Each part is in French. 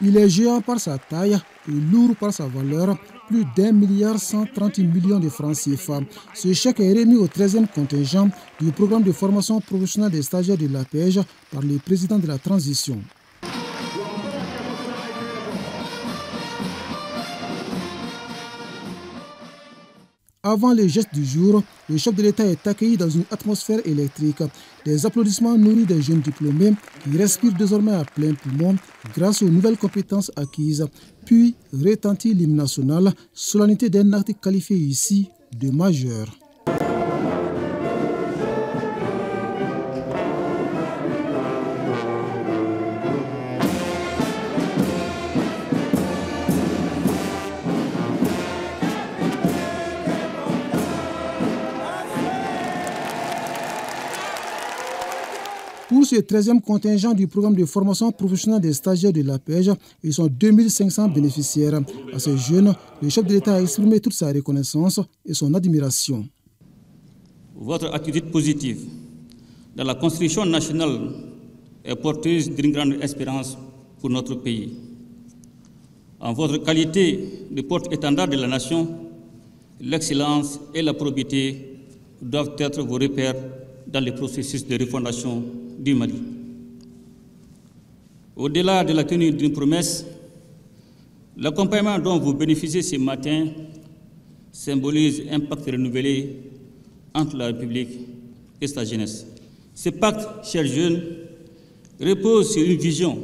Il est géant par sa taille et lourd par sa valeur, plus d'1,130 milliard de francs CFA. Ce chèque est remis au 13e contingent du programme de formation professionnelle des stagiaires de l'APEJ par le président de la transition. Avant les gestes du jour, le chef de l'État est accueilli dans une atmosphère électrique. Des applaudissements nourris des jeunes diplômés qui respirent désormais à plein poumon grâce aux nouvelles compétences acquises. Puis retentit l'hymne national, solennité d'un acte qualifié ici de majeur. Pour ce 13e contingent du programme de formation professionnelle des stagiaires de l'APEJ, ils sont 2500 bénéficiaires. À ces jeunes, le chef de l'État a exprimé toute sa reconnaissance et son admiration. Votre attitude positive dans la construction nationale est porteuse d'une grande espérance pour notre pays. En votre qualité de porte-étendard de la nation, l'excellence et la probité doivent être vos repères dans le processus de refondation du Mali. Au-delà de la tenue d'une promesse, l'accompagnement dont vous bénéficiez ce matin symbolise un pacte renouvelé entre la République et sa jeunesse. Ce pacte, chers jeunes, repose sur une vision,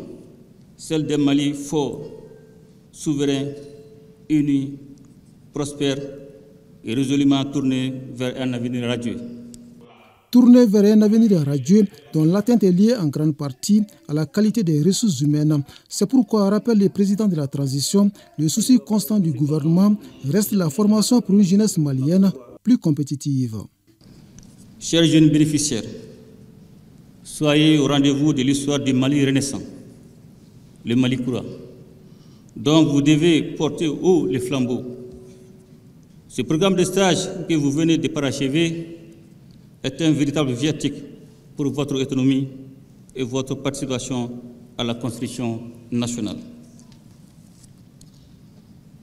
celle d'un Mali fort, souverain, uni, prospère et résolument tourné vers un avenir radieux. Tourné vers un avenir radieux dont l'atteinte est liée en grande partie à la qualité des ressources humaines. C'est pourquoi, rappelle le président de la transition, le souci constant du gouvernement reste la formation pour une jeunesse malienne plus compétitive. Chers jeunes bénéficiaires, soyez au rendez-vous de l'histoire du Mali renaissant, le Mali Koura, dont vous devez porter haut les flambeaux. Ce programme de stage que vous venez de parachever est un véritable viatique pour votre autonomie et votre participation à la construction nationale.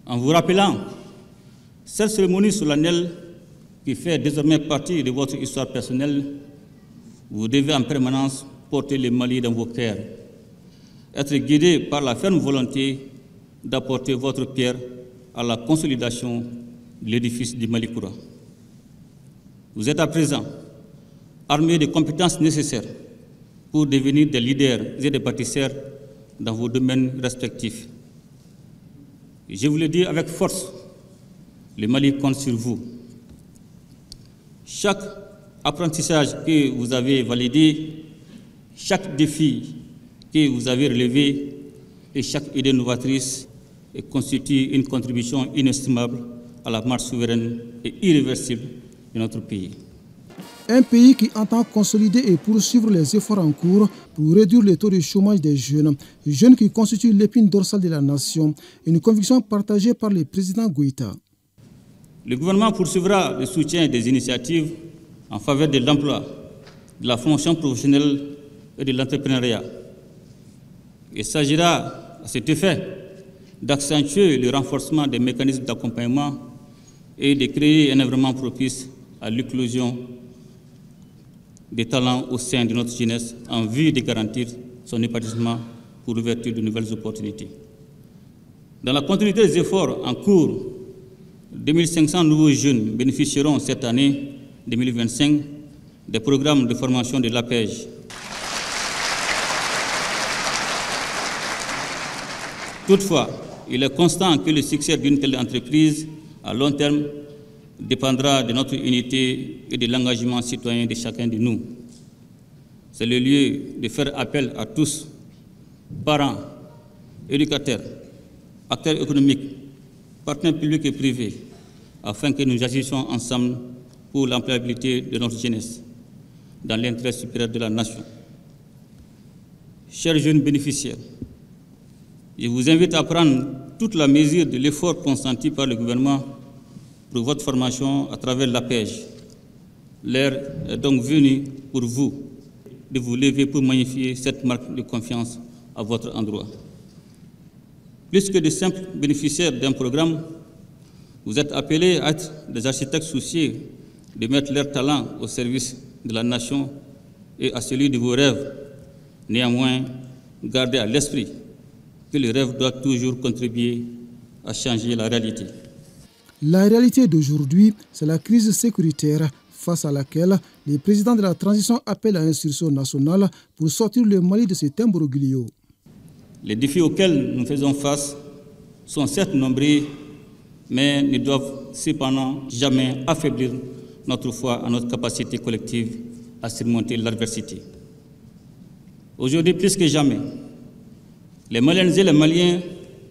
En vous rappelant cette cérémonie solennelle qui fait désormais partie de votre histoire personnelle, vous devez en permanence porter le Mali dans vos cœurs, être guidé par la ferme volonté d'apporter votre pierre à la consolidation de l'édifice du Mali Koura. Vous êtes à présent armés des compétences nécessaires pour devenir des leaders et des bâtisseurs dans vos domaines respectifs. Et je vous le dis avec force, le Mali compte sur vous. Chaque apprentissage que vous avez validé, chaque défi que vous avez relevé et chaque idée novatrice constitue une contribution inestimable à la marche souveraine et irréversible de notre pays. Un pays qui entend consolider et poursuivre les efforts en cours pour réduire le taux de chômage des jeunes qui constituent l'épine dorsale de la nation, une conviction partagée par le président Goïta. Le gouvernement poursuivra le soutien des initiatives en faveur de l'emploi, de la formation professionnelle et de l'entrepreneuriat. Il s'agira à cet effet d'accentuer le renforcement des mécanismes d'accompagnement et de créer un environnement propice à l'éclosion des talents au sein de notre jeunesse en vue de garantir son épanouissement pour l'ouverture de nouvelles opportunités. Dans la continuité des efforts en cours, 2500 nouveaux jeunes bénéficieront cette année 2025 des programmes de formation de l'APEJ. Toutefois, il est constant que le succès d'une telle entreprise à long terme dépendra de notre unité et de l'engagement citoyen de chacun de nous. C'est le lieu de faire appel à tous, parents, éducateurs, acteurs économiques, partenaires publics et privés, afin que nous agissions ensemble pour l'employabilité de notre jeunesse, dans l'intérêt supérieur de la nation. Chers jeunes bénéficiaires, je vous invite à prendre toute la mesure de l'effort consenti par le gouvernement pour votre formation à travers l'APEJ. L'heure est donc venue pour vous de vous lever pour magnifier cette marque de confiance à votre endroit. Plus que de simples bénéficiaires d'un programme, vous êtes appelés à être des architectes soucieux de mettre leur talent au service de la nation et à celui de vos rêves. Néanmoins, gardez à l'esprit que le rêve doit toujours contribuer à changer la réalité. La réalité d'aujourd'hui, c'est la crise sécuritaire face à laquelle les présidents de la transition appellent à un sursaut national pour sortir le Mali de cet imbroglio. Les défis auxquels nous faisons face sont certes nombreux, mais ne doivent cependant jamais affaiblir notre foi en notre capacité collective à surmonter l'adversité. Aujourd'hui, plus que jamais, les Maliennes et les Maliens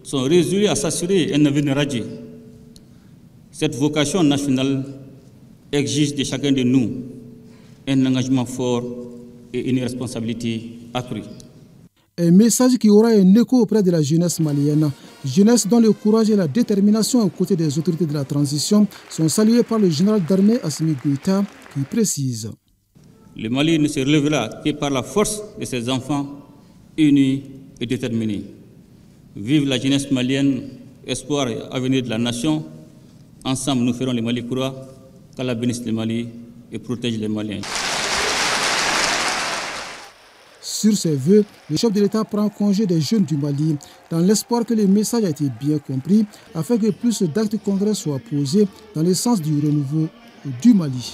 sont résolus à s'assurer un avenir radieux. Cette vocation nationale exige de chacun de nous un engagement fort et une responsabilité accrue. Un message qui aura un écho auprès de la jeunesse malienne. Jeunesse dont le courage et la détermination aux côtés des autorités de la transition sont salués par le général d'armée Assimi Goïta qui précise. Le Mali ne se relèvera que par la force de ses enfants unis et déterminés. Vive la jeunesse malienne, espoir et avenir de la nation. Ensemble, nous ferons le Mali croît, qu'Allah bénisse le Mali et protège les Maliens. Sur ces vœux, le chef de l'État prend congé des jeunes du Mali, dans l'espoir que le message a été bien compris, afin que plus d'actes concrets soient posés dans le sens du renouveau du Mali.